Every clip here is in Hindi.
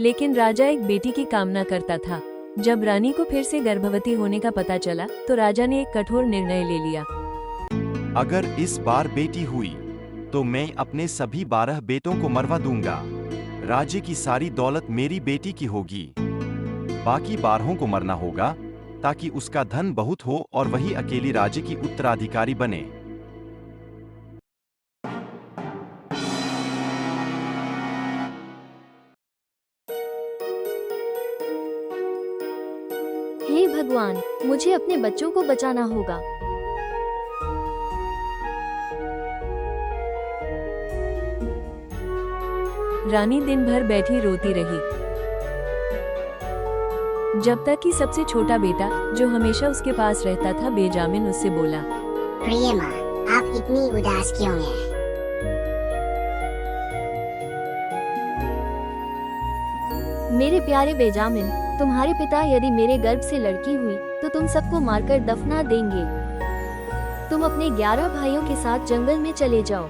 लेकिन राजा एक बेटी की कामना करता था। जब रानी को फिर से गर्भवती होने का पता चला तो राजा ने एक कठोर निर्णय ले लिया। अगर इस बार बेटी हुई तो मैं अपने सभी 12 बेटों को मरवा दूंगा। राज्य की सारी दौलत मेरी बेटी की होगी। बाकी 12 को मरना होगा ताकि उसका धन बहुत हो और वही अकेली राज्य की उत्तराधिकारी बने। हे भगवान, मुझे अपने बच्चों को बचाना होगा। रानी दिन भर बैठी रोती रही, जब तक कि सबसे छोटा बेटा, जो हमेशा उसके पास रहता था, बेंजामिन उससे बोला, प्रिय माँ, आप इतनी उदास क्यों हैं? मेरे प्यारे बेंजामिन, तुम्हारे पिता यदि मेरे गर्भ से लड़की हुई तो तुम सबको मारकर दफना देंगे। तुम अपने 11 भाइयों के साथ जंगल में चले जाओ।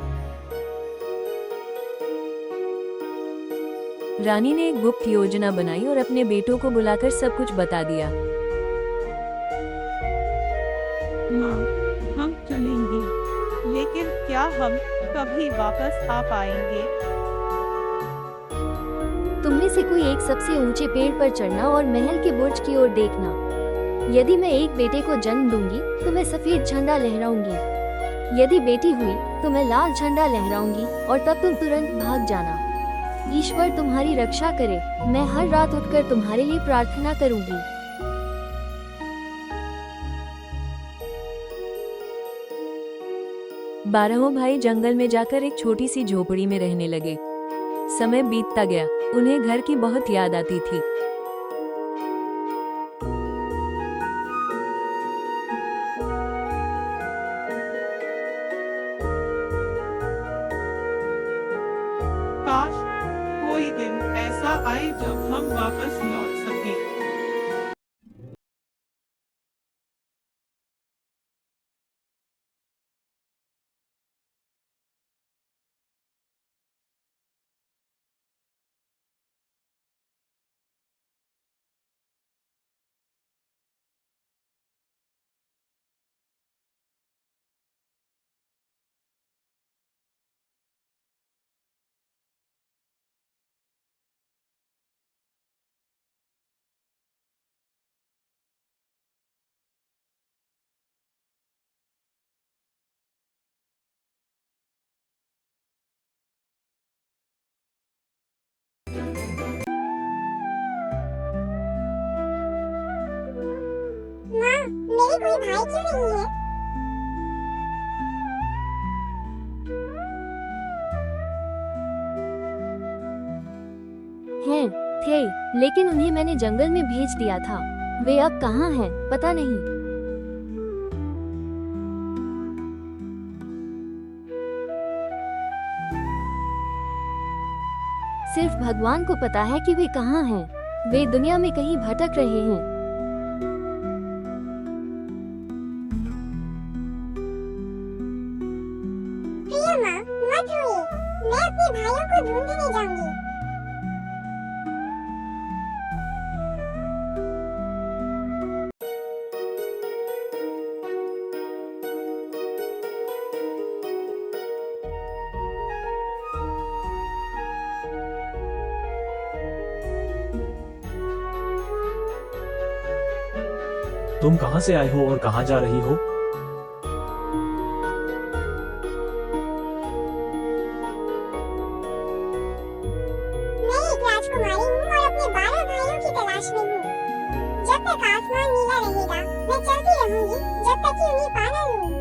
रानी ने एक गुप्त योजना बनाई और अपने बेटों को बुलाकर सब कुछ बता दिया। माँ, हम चलेंगे, लेकिन क्या हम कभी वापस आ पाएंगे? तुममें से कोई एक सबसे ऊंचे पेड़ पर चढ़ना और महल के बुर्ज की ओर देखना। यदि मैं एक बेटे को जन्म दूंगी तो मैं सफेद झंडा लहराऊंगी। यदि बेटी हुई तो मैं लाल झंडा लहराऊंगी और तब तुम तुरंत भाग जाना। ईश्वर तुम्हारी रक्षा करे। मैं हर रात उठकर तुम्हारे लिए प्रार्थना करूंगी। बारहों भाई जंगल में जाकर एक छोटी सी झोपड़ी में रहने लगे। समय बीतता गया, उन्हें घर की बहुत याद आती थी। काश कोई दिन ऐसा आए जब हम वापस लौट सकें। माँ, मेरे कोई भाई क्यों नहीं है? हैं, थे, लेकिन उन्हें मैंने जंगल में भेज दिया था। वे अब कहाँ हैं, पता नहीं। सिर्फ भगवान को पता है कि वे कहाँ हैं। वे दुनिया में कहीं भटक रहे हैं। प्रिय माँ, मत रोइए। मैं अपने भाइयों को ढूंढने जाऊंगी। तुम कहाँ से आए हो और कहाँ जा रही हो? मैं एक राजकुमारी हूँ और अपने 12 भाइयों की तलाश में हूँ। जब तक आसमान नीला रहेगा, मैं चलती रहूंगी जब तक कि उन्हें पा न लूं।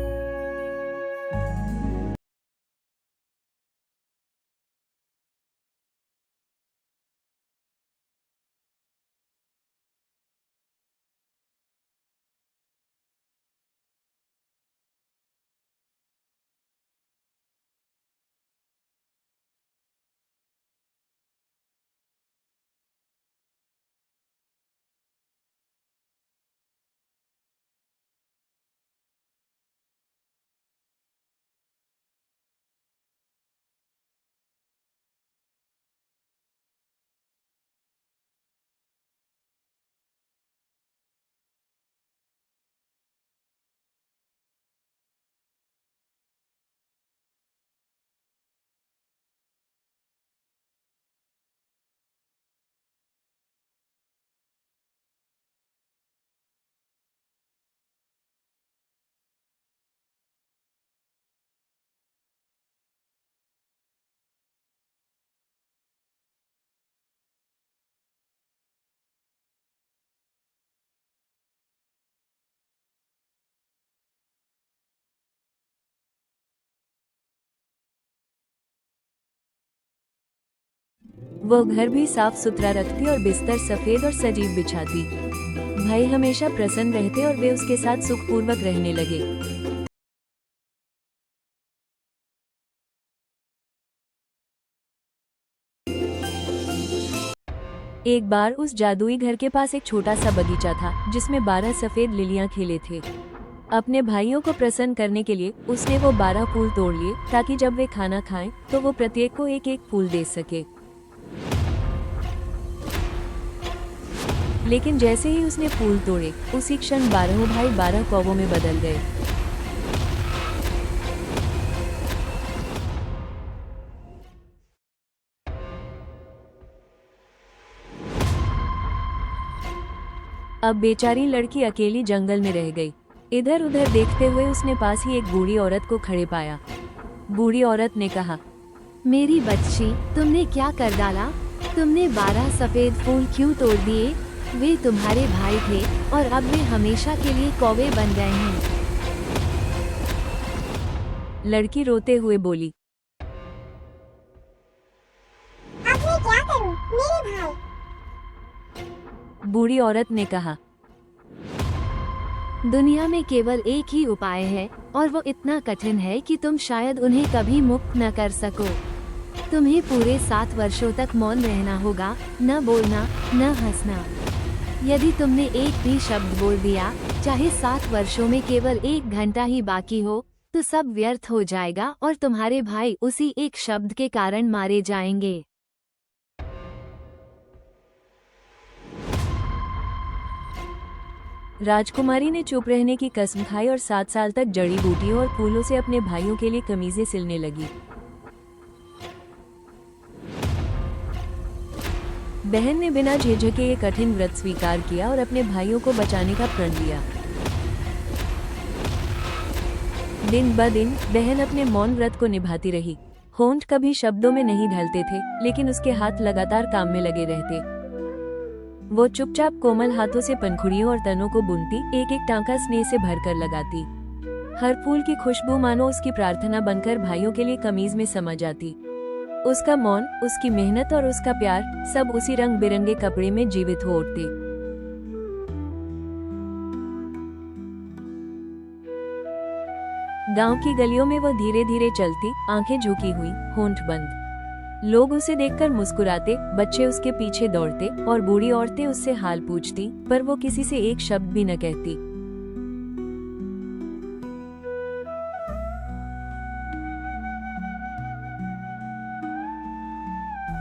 वो घर भी साफ सुथरा रखती और बिस्तर सफेद और सजीव बिछाती। भाई हमेशा प्रसन्न रहते और वे उसके साथ सुखपूर्वक रहने लगे। एक बार उस जादुई घर के पास एक छोटा सा बगीचा था जिसमें 12 सफेद लिलियां खिले थे। अपने भाइयों को प्रसन्न करने के लिए उसने वो 12 फूल तोड़ लिए ताकि जब वे खाना खाएं तो वो प्रत्येक को एक एक फूल दे सके। लेकिन जैसे ही उसने फूल तोड़े उसी क्षण 12 भाई 12 कौवों में बदल गए। अब बेचारी लड़की अकेली जंगल में रह गई। इधर उधर देखते हुए उसने पास ही एक बूढ़ी औरत को खड़े पाया। बूढ़ी औरत ने कहा, मेरी बच्ची, तुमने क्या कर डाला? तुमने 12 सफेद फूल क्यों तोड़ दिए? वे तुम्हारे भाई थे और अब वे हमेशा के लिए कौवे बन गए हैं। लड़की रोते हुए बोली, अब मैं क्या करूं, मेरे भाई? बूढ़ी औरत ने कहा, दुनिया में केवल एक ही उपाय है और वो इतना कठिन है कि तुम शायद उन्हें कभी मुक्त न कर सको। तुम्हें पूरे 7 वर्षों तक मौन रहना होगा, न बोलना, न हंसना। यदि तुमने एक भी शब्द बोल दिया, चाहे 7 वर्षों में केवल 1 घंटा ही बाकी हो, तो सब व्यर्थ हो जाएगा और तुम्हारे भाई उसी एक शब्द के कारण मारे जाएंगे। राजकुमारी ने चुप रहने की कसम खाई और 7 साल तक जड़ी बूटियों और फूलों से अपने भाइयों के लिए कमीजें सिलने लगी। बहन ने बिना झिझके ये कठिन व्रत स्वीकार किया और अपने भाइयों को बचाने का प्रण लिया। दिन ब दिन बहन अपने मौन व्रत को निभाती रही। होंठ कभी शब्दों में नहीं ढलते थे, लेकिन उसके हाथ लगातार काम में लगे रहते। वो चुपचाप कोमल हाथों से पंखुड़ियों और तनों को बुनती, एक एक टांका स्नेह से भरकर लगाती। हर फूल की खुशबू मानो उसकी प्रार्थना बनकर भाइयों के लिए कमीज में समा जाती। उसका मौन, उसकी मेहनत और उसका प्यार सब उसी रंग बिरंगे कपड़े में जीवित हो उठते। गांव की गलियों में वो धीरे धीरे चलती, आंखें झुकी हुई, होंठ बंद। लोग उसे देखकर मुस्कुराते, बच्चे उसके पीछे दौड़ते और बूढ़ी औरतें उससे हाल पूछती, पर वो किसी से एक शब्द भी न कहती।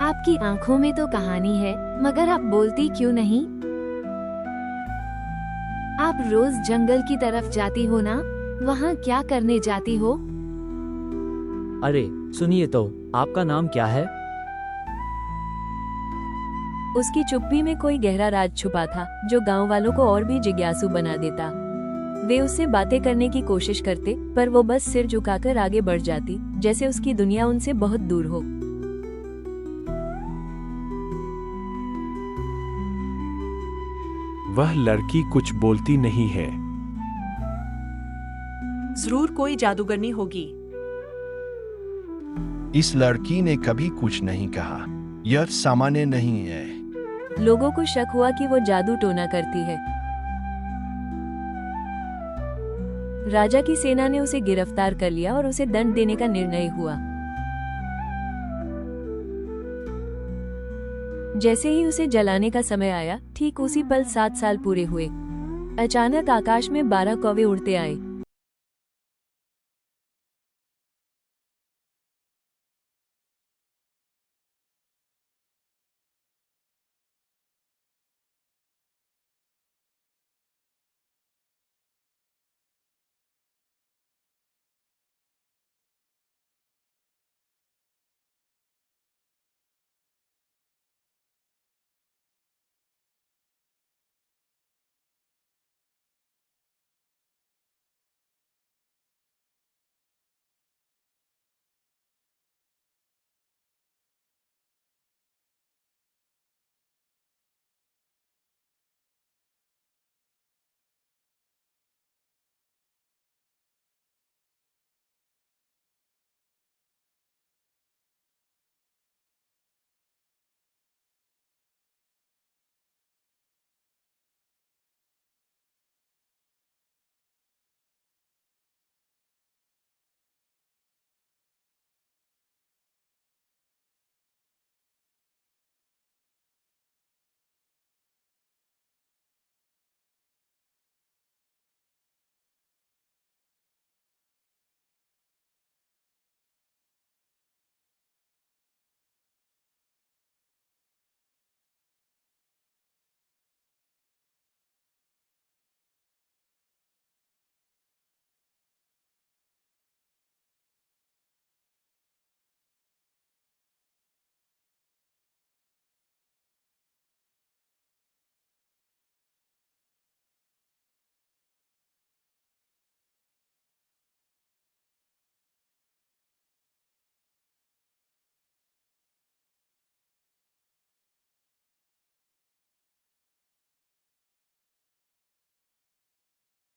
आपकी आंखों में तो कहानी है, मगर आप बोलती क्यों नहीं? आप रोज जंगल की तरफ जाती हो ना? वहाँ क्या करने जाती हो? अरे सुनिए तो, आपका नाम क्या है? उसकी चुप्पी में कोई गहरा राज छुपा था जो गांव वालों को और भी जिज्ञासु बना देता। वे उससे बातें करने की कोशिश करते, पर वो बस सिर झुकाकर आगे बढ़ जाती, जैसे उसकी दुनिया उनसे बहुत दूर हो। वह लड़की कुछ बोलती नहीं है। जरूर कोई जादूगरनी होगी। इस लड़की ने कभी कुछ नहीं कहा। यह सामान्य नहीं है। लोगों को शक हुआ कि वो जादू टोना करती है। राजा की सेना ने उसे गिरफ्तार कर लिया और उसे दंड देने का निर्णय हुआ। जैसे ही उसे जलाने का समय आया, ठीक उसी पल 7 साल पूरे हुए। अचानक आकाश में 12 कौवे उड़ते आए।